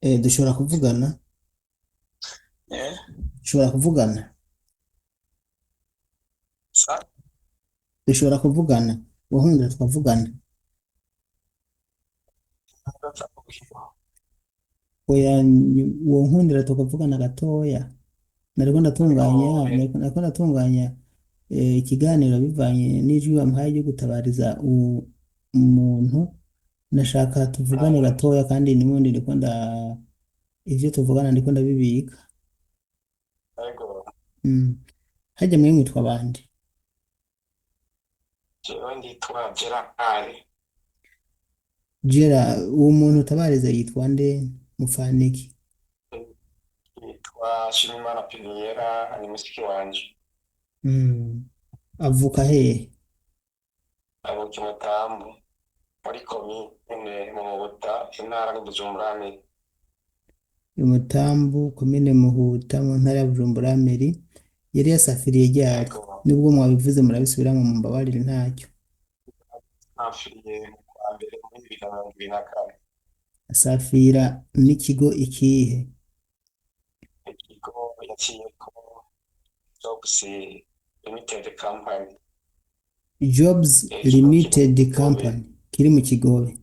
dushobora kuvugana. Eh, Dushobora kuvugana. sa Dushobora kuvugana. Ubuhundura twavugana. ndaza kubwira. Oya, uwo nkundira tukavugana gatoya. Ariko nariko ndatunganya ikiganiro bivanye n'ijwi wampaye ryo gutabariza umuntu. Nashaka tuvugane gatoya kandi n'ubundi ivyo tuvugana ndiko ndabibika. ariko Mm. Harya mwe mwitwa bande? jewe nditwa Gerard Jera, uwo muntu utabariza yitwa nde? Mufaniki? yitwa Shimimana Piniera ni mushiki wanje Mm. Avuka hehe? avuka i Mutambu muri komine mu Mubuta intara ni Bujumbura Umutambu, komine Muhuta, mu ntara ya Bujumbura meri. Yari yasafiriye ryari? ariko Nubwo mwabivuze murabisubiramwo mumbabarire ntacyo. nafiriye mu kwa mbere muri 2024 Asafira n'ikigo ikihe? ikigo yaciyeko Jobs Limited Company Jobs ikigo kiri mu Limited Kigobe Company kiri mu Kigobe.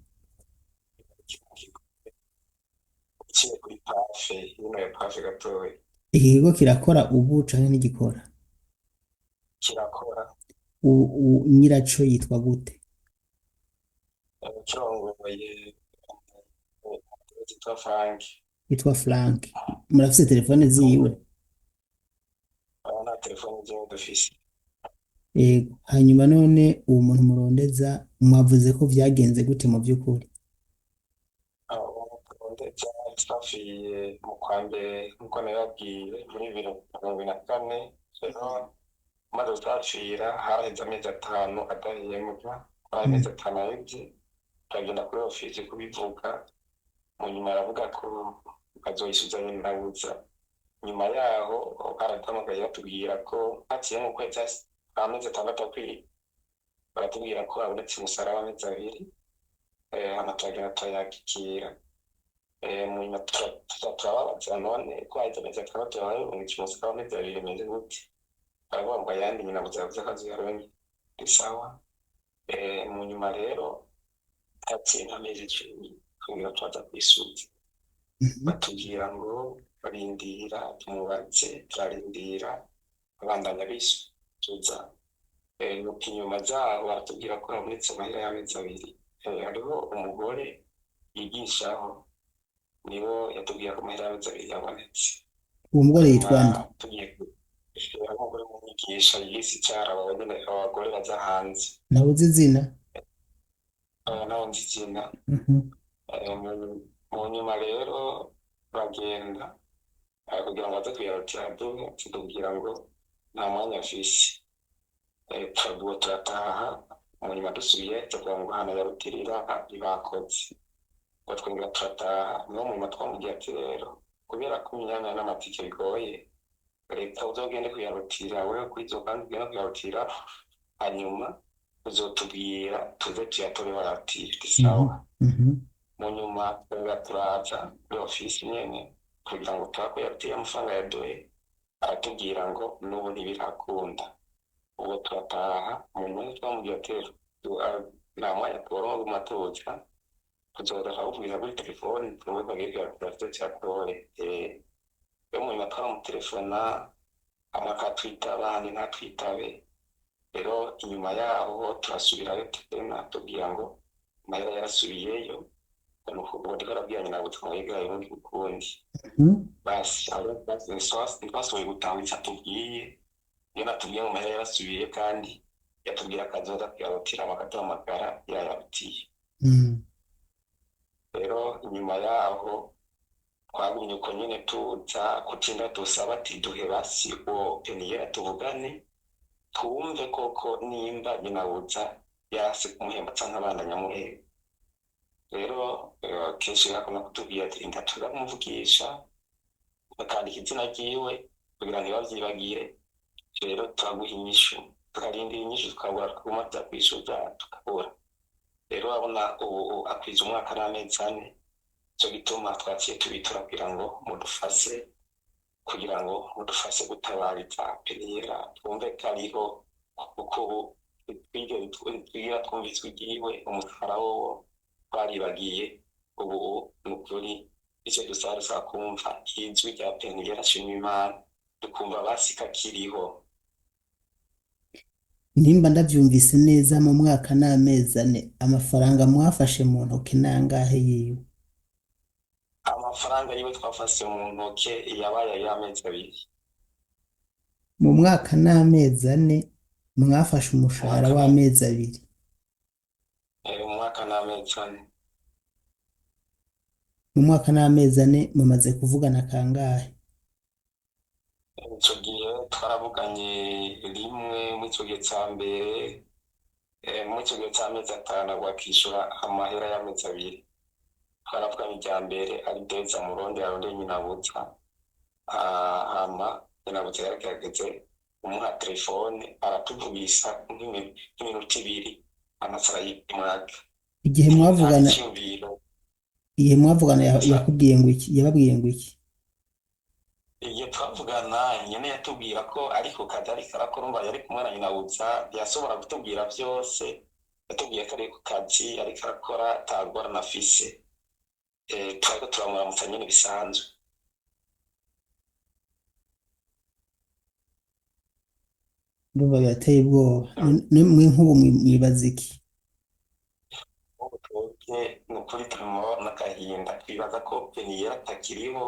uciye kuri pafe hino ya pafe gatoya Iki kigo kirakora ubu canke ntigikora? kirakora Nyiraco yitwa gute? kirongoye cyitwa Frank Yitwa Frank. Murafise telefone ziwe? nta telefone ziwe dufise Yego. Hanyuma none uwo muntu murondeza mwavuze ko vyagenze gute mu vy'ukuri? ndetse twafiye mu kwa mbere nk'uko nabibabwiye muri 2024 rero maze twapfira haraheze amezi 5 adahembwa hari amezi 5 ahebye turagenda kuri ofisi kubivuga mu nyuma aravuga ko azoyisubiza nyinabuza nyuma yaho baraduhamagaye batubwira ko haciye mu kwezi amezi 6 akwiye baratubwira ko habonetse umusaraba w'amezi 2 hama turagenda turayakira mu nyuma turababaza none ko haheze amezi 6 yabaye umusaraba w'amezi 2 bimeze gute baravuga ngo ayandi nyinabuza yavuze ko azoyaronke sawa mu nyuma rero haciye nk'amezi 10 kugira twaza kwisubiza batubwira ngo barindira tumubatse turarindira abandanya bisubiza nuko inyuma zaho baratubwira ko habonetse amahera y'amezi 2 hariho umugore yigishaho nibo yatubwira ko amahera y'amezi 2 yabonetse Uwo mugore hanyuma yitwa nde? tugiye umugore w'umwigisha yise icyara abagore baza hanze Ntabuze izina? naho nzi izina Mhm. mu nyuma rero bagenda kugira ngo baze kuyarutira tubwira ngo nta mwanya afise turavuga turataha mu nyuma dusubiye tuvuga ngo hano yarutirira ntibakoze ngo twongera turataha niho mu nyuma twamubwiye ati rero kubera ko imyanya n'amatike bigoye leta uzogende kuyarutira wewe kuri izo kandi ugende kuyarutira hanyuma uzotubwira tuze tuyatore baratira Mhm. sawa Mhm. mu nyuma turaza muri ofisi nyene kugira ngo turabe ko yateye amafaranga yaduhe aratubwira ngo n'ubu ntibirakunda ubwo turataha mu nyuma twamubwira ati nta mwanya tubaronka guma tuza tuzoza tukakubwira kuri telefoni tuwe bagire kuyatira tuyatore yo mu nyuma twaramutelefona amwe akatwitaba andi ntatwitabe rero inyuma yaho turasubirayo tena tubwira ngo amahera yarasubiyeyo ubu ndiko arabwira nyina ngo twayigaye ubundi ukundi Mhm. basi ntitwashoboye gutanga icyo atubwiye iyo natubwiye mu mahera yarasubiye kandi yatubwira akazoza kuyarutira bakaduhamagara yayarutiye Mhm. rero inyuma yaho twagumye uko nyine tuza kutinda dusaba ati duhe basi uwo peniyera tuvugane twumve koko nimba nyinabuza yarase kumuhemba canke abandanya amuhemba rero kenshi bakunda kutubwira ati rinda turamuvugisha bakandika izina ryiwe kugira ngo ntibavyibagire rero turaguha inyishu tukarindira inyishu tukabura twuma tuza kwishuza tukabura rero abona ubu akwiza umwaka n'amezi 4 ico gituma twaciye tubitura kugira ngo mudufashe kugira ngo mudufashe gutabariza peniyera twumve ko ariho kuko ubu twigira twumvise igiwe umushahara wowo twaribagiye ubu ni ukuri icyo dusaba dusaba kumva ijwi rya peniyera shima imana tukumva basika kiriho. nimba ndavyumvise neza mu mwaka n'amezi ane amafaranga mwafashe mu ntoke nangahe yiwe? Amafaranga yiwe twafashe mu ntoke yabaye y'amezi abiri. Mu mwaka n'amezi ane mwafashe umushahara Umwaka na- w'amezi abiri. umwaka n'amezi ane. Mu mwaka n'amezi ane mumaze kuvugana kangahe? Ico gihe twaravuganye rimwe mw'ico gihe ca mbere, mw'ico gihe c'amezi atanu wakishura amahera y'amezi abiri. Twaravuganye irya mbere ari deza murundi arondeye nyinabuza, hama nyinabuza yaragerageze kumuha telefone aratuvugisha nk'iminota ibiri amasara y'umwaka. Igihe Nta mwavugana iciyumviro igihe mwavugana za- yakubwiye ngo iki? Yababwiye ngo iki? igihe twavugana nyene yatubwira ko ariko kazi ariko arakora umva yari kumwe na nyinabuza ntiyashobora kutubwira vyose, yatubwiye ko ari ku kazi ariko arakora ata ngorane afise. Twariko turamuramutsa nyene bisanzwe. Ndumva birateye ubwoba. Mwe nk'ubu mwibaza iki? Ubu twebwe ni ukuri turimo n'agahinda twibaza ko peniyera atakiriho,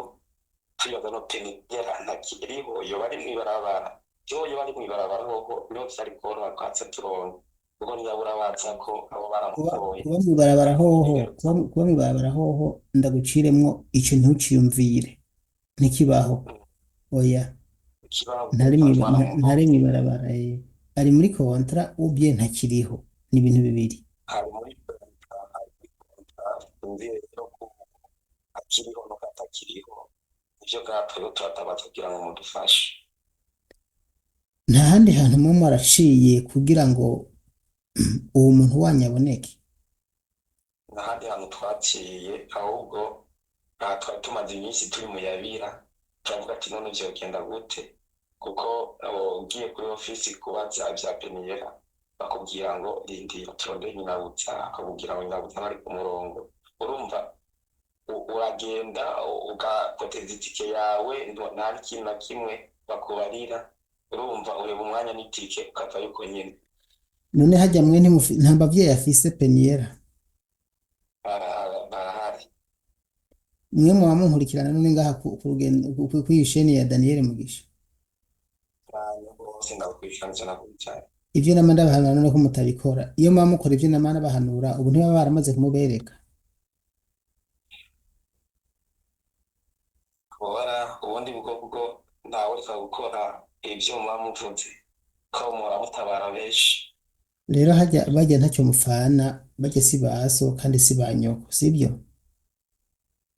twibaza no peniyera ntakiriho yoba ari mw'ibarabara. Yoba ari mw'ibarabara hoho niho vyari koroha twatse turonke kuko ntiyabura baza ko abo baramutoye. Kuba mw'ibarabara hoho ndaguciremwo ico ntuciyumvire ntikibaho. Oya, Ikibaho ntari twaramutoye. mw'ibarabara ari muri kontra ubye ntakiriho, ni ibintu bibiri. Hari muri kontra sinzi rero ko akiriho no katakiriho, ivyo bwatweho turatabaza kugira ngo mudufashe. Nta handi hantu mwe mwaraciye kugira ngo uwo muntu wanyu aboneke? N'ahandi hantu twaciye ahubwo aha twari tumaze iminsi turi mu yabira turavuga ati none vyogenda gute kuko ugiye kuri ofisi kubaza vya peniyera bakubwira ngo rindira turondeye nyinabuza, akakubwira ngo nyinabuza ntari ku murongo. Urumva uragenda ugakoteza itike yawe nta n'ikintu na kimwe bakubarira, urumva ureba umwanya n'itike ukavayo uko nyene. None hajya mwe nta bavyeyi afise peniyera? Barahari. Mwe muba munkurikirana none ngaha ku rugendo kw'iyi sheni ya Daniel Mugisha? Cyane rwose ndakwishana cyane cyane. Ivyo nama ndabahanura none ko mutabikora. Iyo muba mukora ivyo nama ndabahanura ubu ntibaba baramaze kumubereka? Kubara ubundi bwo ntawe ureka gukora ivyo muba muvuze ko muramutabara benshi. Rero bajya ntacyo mupfana, bajya si ba so kandi si ba nyoko, sibyo?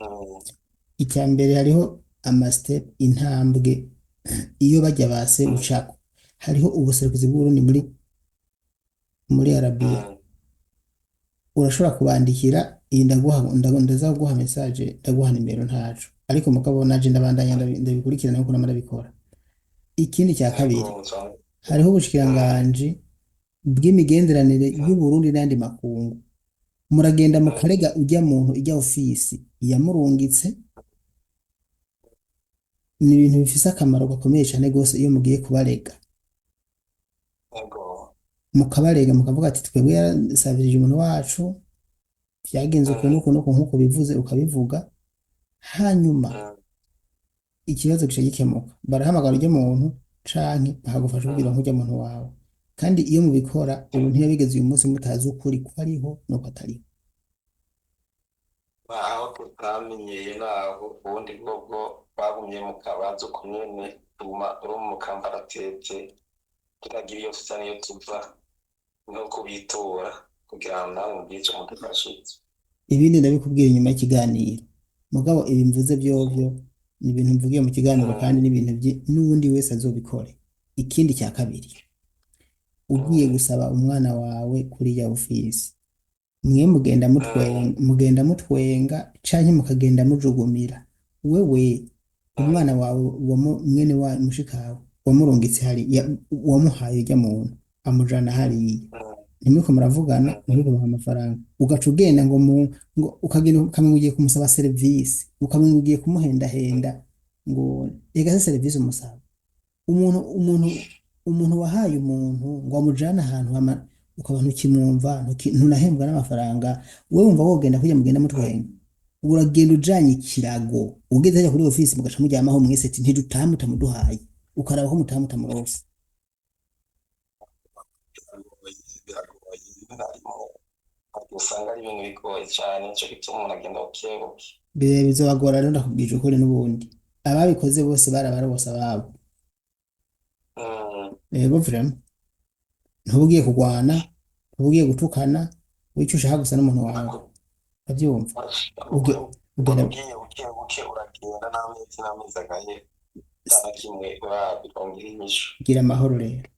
Mm, Icya mbere hariho step intambwe iyo bajya base mm, ucako. Hariho ubuserukizi bw'Uburundi muri Arabia. mm, Urashobora kubandikira iyi ndaza guha message, ndaguha nimero ntacu, ariko mugabo naje ndabandanya ndabikurikirana kuko namara bikora. Ikindi cya kabiri, ego nzonga. hariho Mm, ubushikiranganji bw'imigenderanire mm, y'u Burundi n'andi makungu. Muragenda mm, mukarega ujya muntu ijya ofisi yamurungitse. Ni ibintu bifise akamaro gakomeye cyane gose iyo mugiye kubarega, ego. mukabarega mukavuga ati twebwe yarasabirije umuntu wacu byagenze ukuntu Mm, ukuntu nk'uko bivuze ukabivuga, hanyuma mm, ikibazo gice gikemuka, barahamagara ujya muntu canke bakagufasha kugira mm, ngo ujya muntu wawe. Kandi iyo mubikora ubu mm. ntiyabigeze uyu munsi mutazi ukuri ko ariho nuko atariho. Aho tutamenyeye naho ubundi bwo bagumye mu kabazo uko nyene tuma uri mu kambaratete tutagira iyo tuza niyo tuva no kubitura kugira ngo namwe mugire ico mudufashije. Ibindi ndabikubwira inyuma y'ikiganiro, mugabo ibi mvuze vyovyo ni ibintu mvugiye mu kiganiro kandi Mm, n'ibintu n'uwundi wese azobikore. Ikindi cya kabiri, ugiye mm, gusaba umwana wawe kuri ya ofisi mwe mm, mugenda mutwenga canke mukagenda mujugumira wewe umwana mm, wawe mwene wa mushikawe wamurungitse wamuhaye urya muntu amujana hariya mm, ntimuriko muravugana mm, ntimuriko muha amafaranga ugaca ugenda ngo ukagenda ukamenya ugiye kumusaba serivisi ukamenya ugiye kumuhendahenda ngo ega se serivisi umusaba umuntu umuntu wahaye umuntu ngo amujane ahantu ukaba ntukimwumva ntunahembwa n'amafaranga wowe wumva wogenda kujya mugenda mm. mutwenga uragenda ujanye ikirago ugeze hajya kuri ofisi mugaca muryamaho mwese ati ntidutaha mutamuduhaye ukaraba ko mutaha mutamurose Biragoye, biragoye, rimwe na rimwe usanga ari ibintu bigoye cyane, nicyo gituma umuntu agenda bukebuke. bizobagora rero ndakubwije ukuri n'ubundi ababikoze bose barabarose ababo Mm, rero vraiment ntuba ugiye kurwana ntuba ugiye gutukana wica ushaka gusa n'umuntu wawe nako- urabyumva ubwo- Uge- ubona ugenda ugiye bukebuke uragenda n'amezi agahera nta na kimwe urabirongera inyishu. gira amahoro rero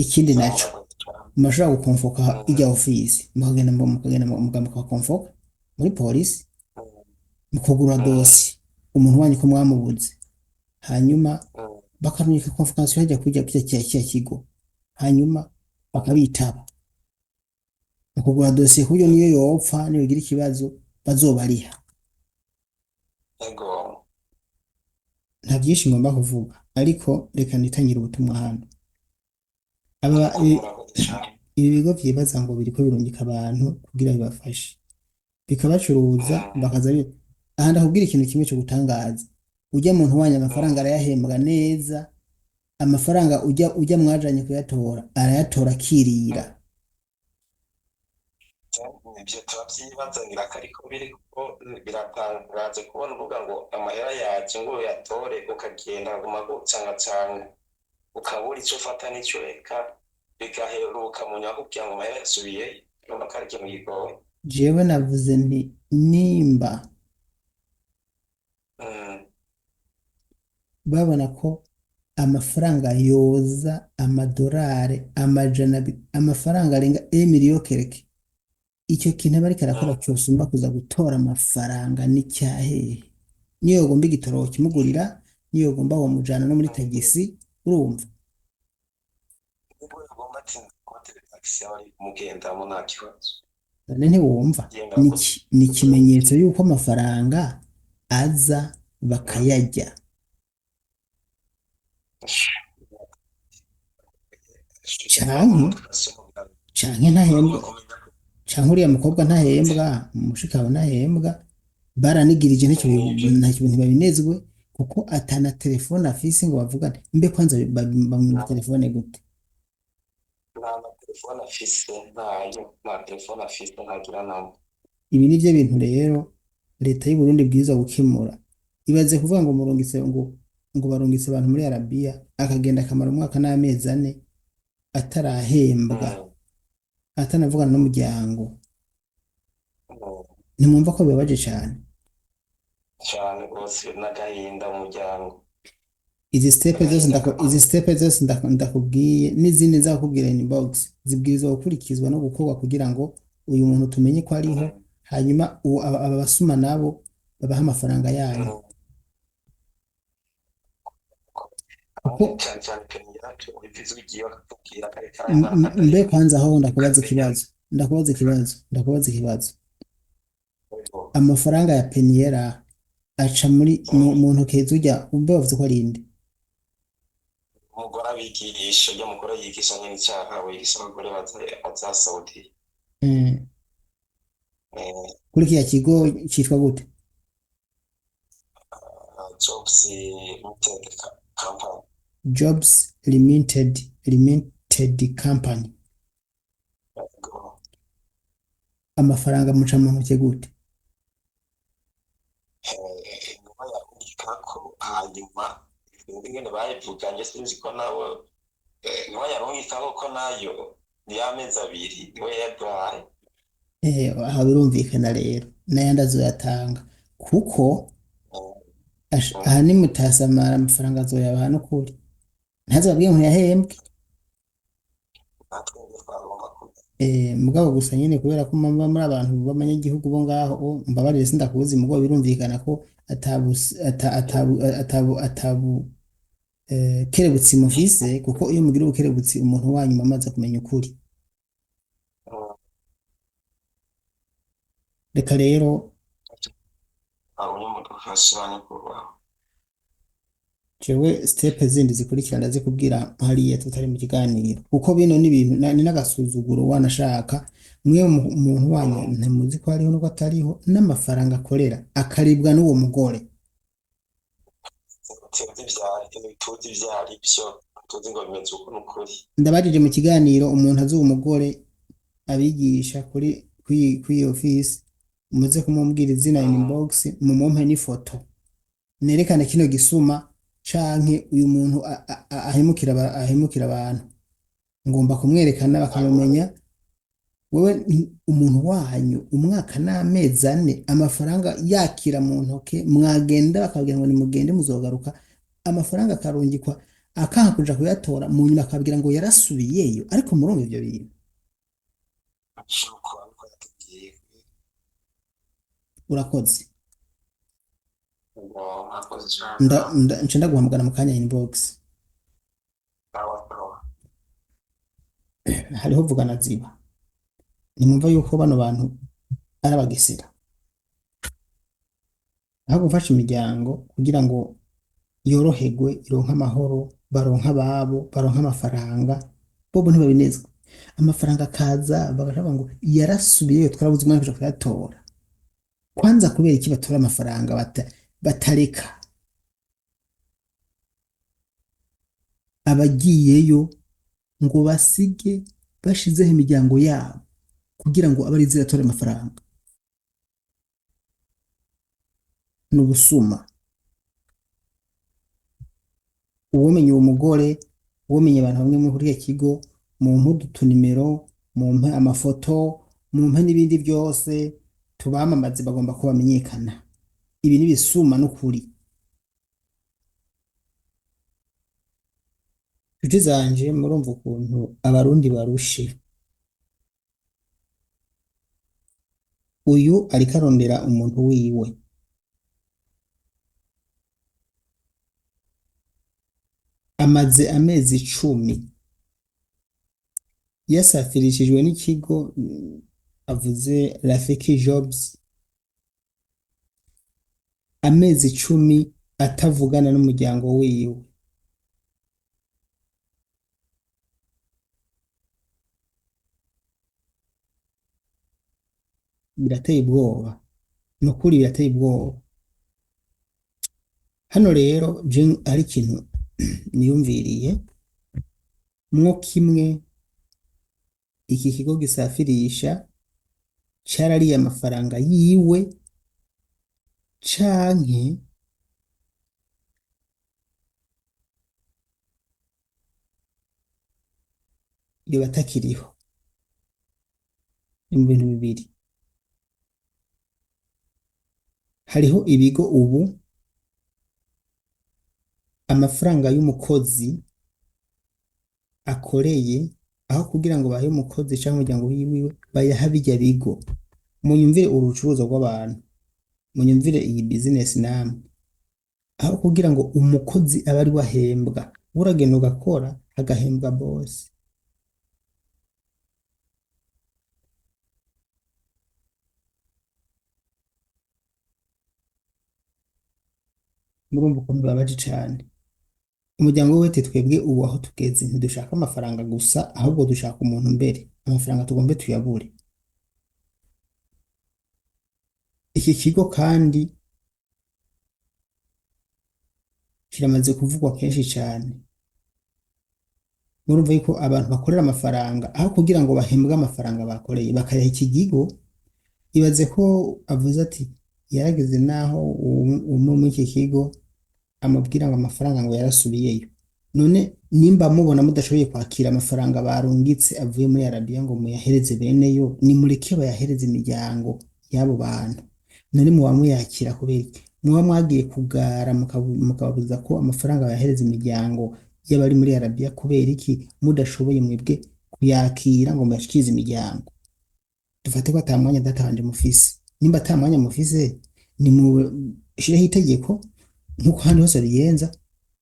ikindi Sawa, naco murakoze cyane. murashobora gukonfoka ijya Mm, ofisi mukagenda mukakonfoka muri polisi mm, mukugura mm, dosi umuntu wanyu ko mwamubuze hanyuma mm, bakarungika konfokansiyo hajya kujya kiya kigo hanyuma mm. bakabitaba mukugura dosiye ku buryo niyo yopfa niyo igira ikibazo bazobariha Ego, nta byinshi ngomba kuvuga ariko reka nitangire ubutumwa hano aba ego, murakoze cyane. ibi bigo vyibaza ngo biriko birungika abantu kugira bibafashe bikabacuruza Mm, aha ndakubwira ikintu kimwe cyo gutangaza ujya muntu wanyu amafaranga mm. arayahembwa neza amafaranga ujya mwajanye kuyatora arayatora akirira Ibyo turabyibazanira ariko biri kuko biratangaje kubona uvuga ngo amahera yaje ngo uyatore ukagenda guma gucangacanga ukabura icyo ufata n'icyo reka bigaheruka mu nyuma kugira ngo amahera yasubiye urumva ko ari ikintu kigoye. jewe navuze nti nimba Mm, babona ko amafaranga yoza amadorari amafaranga arenga emiliyo kereke icyo kintu aba ariko arakora mm. cyosumba kuza gutora amafaranga n'icyahehe niyo yogomba igitoro kimugurira niyo yogomba wamujana no muri tagisi urumva Nubwo yagomba ati kubatera taxi aba ari kumugendamo nta kibazo. none ntiwumva Yemera ni ko ni ikimenyetso y'uko amafaranga aza bakayarya canke canke ntahembwa canke uriya mukobwa ntahembwa umushikawe ntahembwa baranigirije ntacyo bintu babinezwe kuko atana telefone afise ngo bavugane mbe kwanza bamwima telefone gute nta na telefone afise ntayo nta telefone afise ntagira namba. ibi nivyo bintu rero leta y'u Burundi bwiza gukemura ibaze kuvuga ngo ngo barungitse abantu muri Arabiya akagenda akamara umwaka n'amezi ane atarahembwa Mm, atanavugana n'umuryango mm. ntimwumva ko bibabaje cane Cyane rwose n'agahinda mu muryango izi n'agahinda gakomeye. stepe zose ndakubwiye n'izindi nzakubwira inbox zibwirizwa gukurikizwa no gukorwa kugira ngo uyu muntu tumenye ko ariho Mm, hanyuma aba basuma nabo babaha amafaranga yanyu mm. kuko Cyane cyane kongera tubivuze ugiye bakakubwira kare karayamara mbe katariho kwanza aho ukamenya ndakubaza ikibazo ngo amafaranga ya peniyera aca mu ntoke z'ujya umbe bavuze ko ari inde umugore abigisha ujya mugore yigisha nyine icyaha wigisha abagore bazasaudiye Mm. kuri kiriya kigo cyitwa gute jobs limited company. jobs limited company Yego. amafaranga muca mu ntoke gute Nyuma yarungika ko hanyuma ibindi ngene bayivuganye sinzi ko nawe nyuma yarungika ko nayo ni y'amezi abiri niwe yaduhaye. aha birumvikana rero n'ayandi azoyatanga kuko aha nimutasamara amafaranga azoyabaha n'ukuri ntazababwiye ngo ntiyahembwe natwe ngo twagomba kumenya mugabo gusa nyene kubera ko muba muri abantu b'abanyagihugu bo ngaho mbabarire sindakubuza mugabo birumvikana ko atabu kerebutsi mufise kuko iyo mugira ubukerebutsi umuntu wanyuma amaze kumenya ukuri. Reka rero abonye umudufasha nyakubahwa. jewe step zindi zikurikira ndazikubwira hariya tutari mu kiganiro kuko bino ni ibintu ni n'agasuzuguro wanashaka mwe umuntu wanyu ntimuzi ko hariho nuko atariho n'amafaranga akorera akaribwa n'uwo mugore. Tuzi ivyari, tuzi ivyari byo, tuzi ngo bimeze uko n'ukuri. Ndabajije mu kiganiro umuntu azi uwo mugore abigisha kuri office muze kumubwira izina inbox mumumpe n'ifoto nerekane kino gisuma canke uyu muntu ahemukira abantu ngomba kumwerekana bakamumenya. Wewe umuntu wanyu umwaka n'amezi ane amafaranga yakira mu ntoke mwagenda bakabwira ngo nimugende muzogaruka amafaranga akarungikwa akanka kuja kuyatora mu nyuma akabwira ngo yarasubiyeyo ariko murumva ivyo bintu. Shuko ariko yatubwiye Urakoze ngo akoze nca ndaguhamagara mu kanya inbox sawa. hariho vugana ziba nimumva yuko bano bantu ari abagesera aho gufasha imiryango kugira ngo yoroherwe ironke amahoro baronke ababo baronke amafaranga bobo ntibabinezwa amafaranga akaza bagashaka ngo yarasubiyeyo twarabuze umwanya kuja kuyatora kwanza kubera iki batora amafaranga batareka abagiyeyo ngo basige bashizeho imiryango yabo kugira ngo abe ari ziratora amafaranga n'ubusuma. Uwomenye uwo mugore uwomenye abantu bamwe muri iki kigo mumpe utunimero mumpe amafoto mumpe n'ibindi byose tubamamaze bagomba ko bamenyekana ibi n'ibisuma n'ukuri. Inshuti zanje murumva ukuntu abarundi barushe uyu ariko arondera umuntu wiwe amaze amezi 10 yasafirishijwe n'ikigo avuze Rafiki Jobs amezi 10 atavugana n'umuryango wiwe. Birateye ubwoba nukuri birateye ubwoba. Hano rero je ari ikintu niyumviriye mwo kimwe iki kigo gisafirisha carariye amafaranga yiwe canke iyo batakiriho mu bintu bibiri. Hariho ibigo ubu amafaranga y'umukozi akoreye aho kugira ngo bahe umukozi cyangwa umuryango wiwe bayaha bijya bigo. Munyumvire urucuruzo rw'abantu munyumvire iyi business namwe aho kugira ngo umukozi abe ari wahembwa uragenda ugakora agahembwa boss. Murumva ukuntu babaje cane umuryango wese twebwe ubu aho tugeze ntidushaka amafaranga gusa ahubwo dushaka umuntu mbere amafaranga tugombe tuyabure. Iki kigo kandi kiramaze kuvugwa kenshi cyane murumva yuko abantu bakorera amafaranga aho kugira ngo bahembwe amafaranga bakoreye bakayaha iki kigo. Ibaze ko avuze ati yarageze naho umwe muri iki kigo amubwira ngo amafaranga ngo yarasubiyeyo. None nimba mubona mudashoboye kwakira amafaranga barungitse avuye muri Arabia ngo muyahereze bene yo nimureke bayahereze imiryango y'abo bantu. None muba muyakira kubera iki muba mwagiye kugara mukababuza ko amafaranga bayahereza imiryango y'abari muri Arabia kubera iki mudashoboye mwebwe kuyakira ngo muyashikize imiryango. Dufate ko ata mwanya data wanje mufise, nimba ata mwanya mufise ni mushireho itegeko nk'uko handi hose riyenza,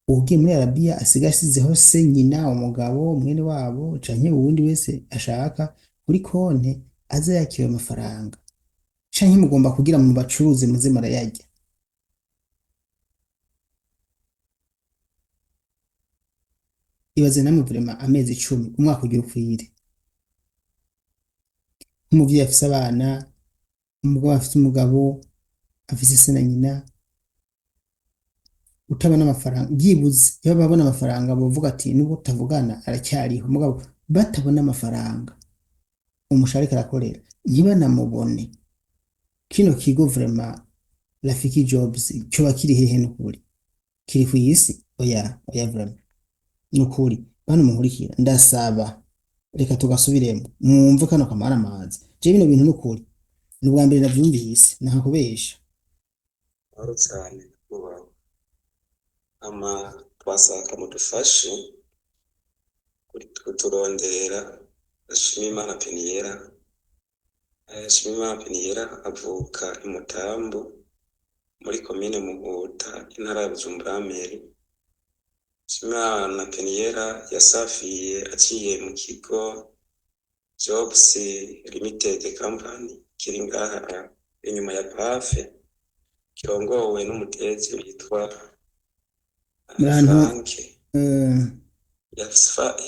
ugiye muri Arabiya asiga asizeho se, nyina, umugabo, mwene wabo canke uwundi wese ashaka kuri konte aza yakira ayo mafaranga, canke mugomba kugira mu bacuruzi muze murayarya. Ibaze namwe vraiment amezi 10 umwaka ugira ukwire, nk'umuvyeyi afise abana, umugabo afise umugabo, afise se na nyina, utabona amafaranga byibuze, iyo babona amafaranga bovuga ati nubwo tutavugana aracyariho, mugabo batabona amafaranga umushahara ariko arakorera ntibanamubone, kino kigo vraiment Rafiki Jobs coba kiri hehe n'ukuri? Kiri ku isi? Oya, oya vraiment n'ukuri. Bano munkurikira ndasaba, reka tugasubiremo mwumve kano kamara amazi, je bino bintu n'ukuri ni ubwa mbere navyumvise, ntakubesha. Mahoro cyane kubaho twasaka mudufashe kuturondera Shimimana Peniyera. Shimimana Peniyera avuka i Mutambu muri komine Muhuta intara ya Bujumbura meri. Shimimana Peniyera yasafiye aciye mu kigo Jobs Limited Company kiri ngaha inyuma ya Pafe, kirongowe n'umutezi witwa Frank.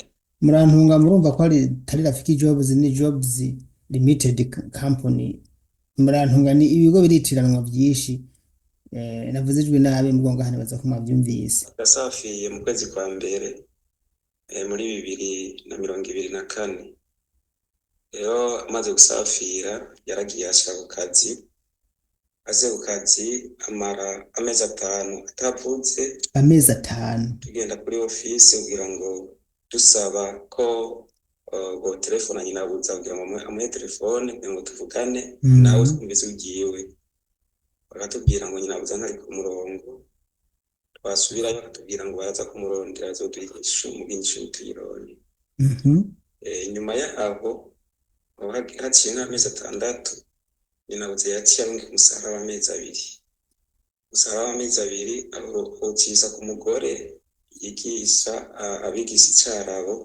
Murantunga murumva ko ari tari Rafiki Jobs, ni Jobs Limited Company. Murantunga ni ibigo biritiranwa byinshi, navuze ijwi nabi mbwo ngahane baza ko mwavyumvise. Yasafiye mu kwezi kwa mbere muri 2024. Rero amaze gusafira yaragiye ashaka ku kazi, aze ku kazi amara amezi 5 atavuze. Amezi 5 tugenda kuri office kugira ngo dusaba ko go telefone nyina buza kugira ngo amuhe telefone kugira ngo tuvugane nawe twumvise ugiyewe. Bakatubwira ngo nyina buza ntari ku murongo, twasubirayo bakatubwira ngo baraza kumurondera azoduhisha umugisha tuyirone. Nyuma yaho haciye nk'amezi 6 nyina buza yaciye arunga umusaraba w'amezi 2. Umusaraba w'amezi 2 aho uciza ku mugore yigisha abigisha icarabo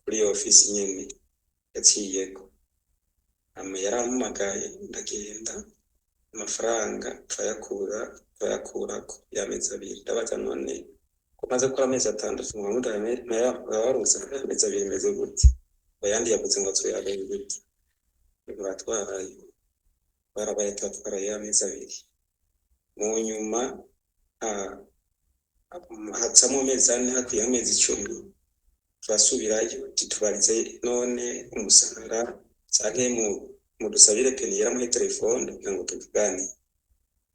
kuri office nyene yaciyeko. Yarampamagaye ndagenda, amafaranga twayakurako y'amezi 2. Ndabaza none ko maze gukora amezi 6 mu muda yabarunze amezi 2 meze gute? Bayandi yavuze ngo tsoyabe gute? Batwaraye barabaye twatwara y'amezi 2. Mu nyuma hacamo amezi 4, hagiye amezi 10 turasubirayo titubarize none umusarara canke mu dusabire Peniyera muri telefone kugira ngo tuvugane.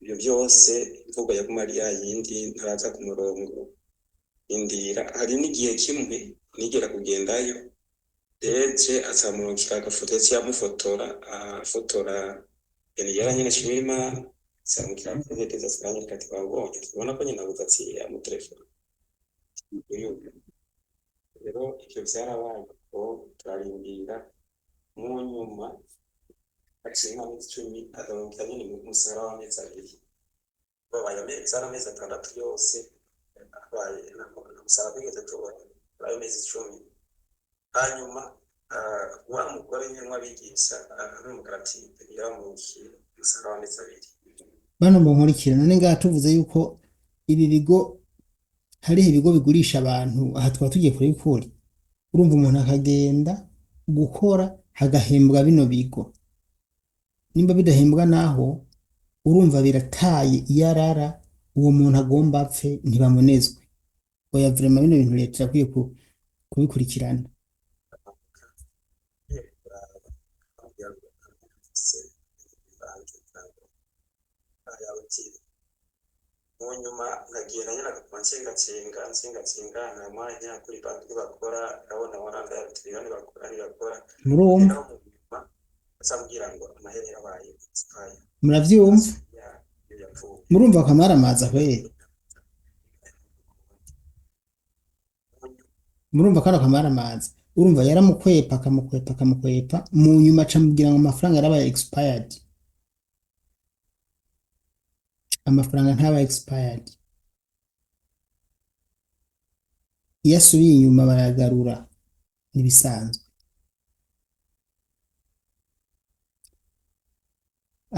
Ibyo byose imvugo ya Mariya yindi ntaraza ku murongo indira. Hari n'igihe kimwe nigera kugendayo deje asamurukira agafoto yamufotora afotora Peniyera nyene Shimimana samukira kugeza siranye kati babonye tubona ko nyina buzatsi ya mu telefone. Rero icyo byarabaye ko turarindira, mu nyuma haciye nk'amezi 10 aronka nyine mu musaraba w'amezi 2. Babaye amezi 6 yose abaye umusaraba wigeze tubona abaye amezi 10. Hanyuma wa mugore nyine wabigisha n'umukaratibe yaramushye umusaraba w'amezi 2. Bano mbonkurikira none ngaha tuvuze yuko ibi bigo hariho ibigo bigurisha abantu, aha twaba tugiye kuri kuri, urumva umuntu akagenda gukora hagahembwa bino bigo, nimba bidahembwa naho urumva birataye iyarara, uwo muntu agomba apfe ntibamunezwe. Oya vraiment bino bintu leta yakwiye kubikurikirana. Mu nyuma nkagenda nyina nsenga nta mwanya kuri banki bakora, ndabona waranga ya tiriyoni bakora Murumva basambwira ngo amahera yabaye expire. muravyumva, murumva kamara amazi ahwere. murumva kano kamaramaza, urumva yaramukwepa akamukwepa akamukwepa, mu nyuma acamubwira ngo amafaranga yarabaye expired, amafaranga ntaba expired, iyo asubiye inyuma barayagarura n'ibisanzwe.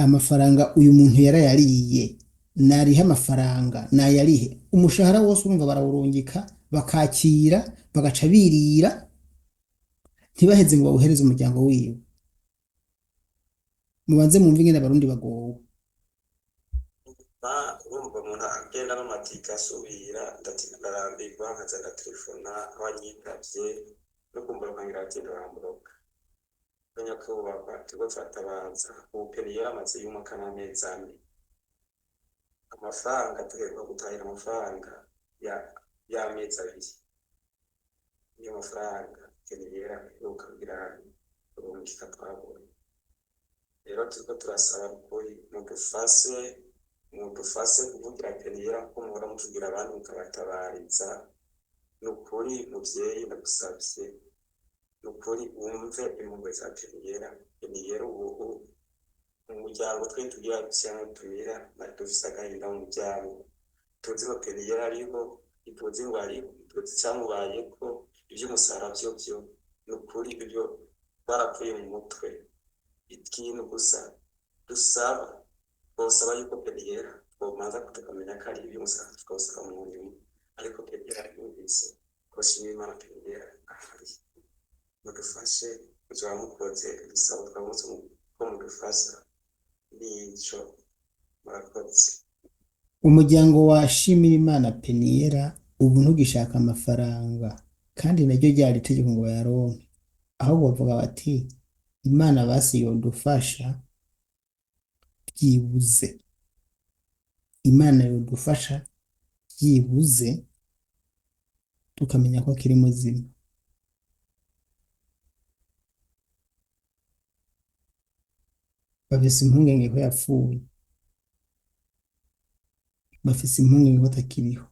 Amafaranga uyu muntu yarayariye, narihe amafaranga nayarihe, umushahara wose urumva barawurungika bakakira bagaca birira, ntibaheze ngo bawuhereze umuryango wiwe. Mubanze mwumve ingene abarundi bagowe. urumva umuntu agenda n'amatika asubira ndarambirwa nkaza ndaterefona abanyitavye no kumva bakangira ati ndarambuka nyakubahwa turiko turatabaza ubu peni yaramaze y'umwaka namezane, amafaranga tuheruka gutahira amafaranga y'amezi abiri, niyo mafaranga peni yera iheruka kugira urungika twabonye. Rero turiko turasaba kuri mudufase kuvugira peni yera kuko muhora mutugira abandi mukabatabariza. Ni ukuri muvyeyi ndagusavye, ni ukuri wumve impuhwe za peni yera. Peni yera ubu umuryango twe tugira cyangwa tumira dufise agahinda mu muryango, tuzi ko peni yera ariho, ituzi ngo ariho, ituzi cyamubayeko, ivy'umusara vyo ni ukuri ibyo barapfuye mu mutwe. Ikintu gusa dusaba bosaba yuko peni yera twomanza tukamenya ko ari ivy'umusara tukawusaba mu nyuma, ariko peni yera yumvise ko shimira Imana peni yera ahari. Mudufashe muzaba mukoze ibisabo twabutse ko mudufasha nico murakoze. Umuryango wa Shimirimana Peniera ubu ntugishaka amafaranga, kandi naryo ryari itegeko ngo bayaronke, ahubwo bavuga bati Imana basi yodufasha byibuze, Imana yodufasha byibuze tukamenya ko akiri muzima. Bafise impungenge ko yapfuye, bafise impungenge ko atakiriho.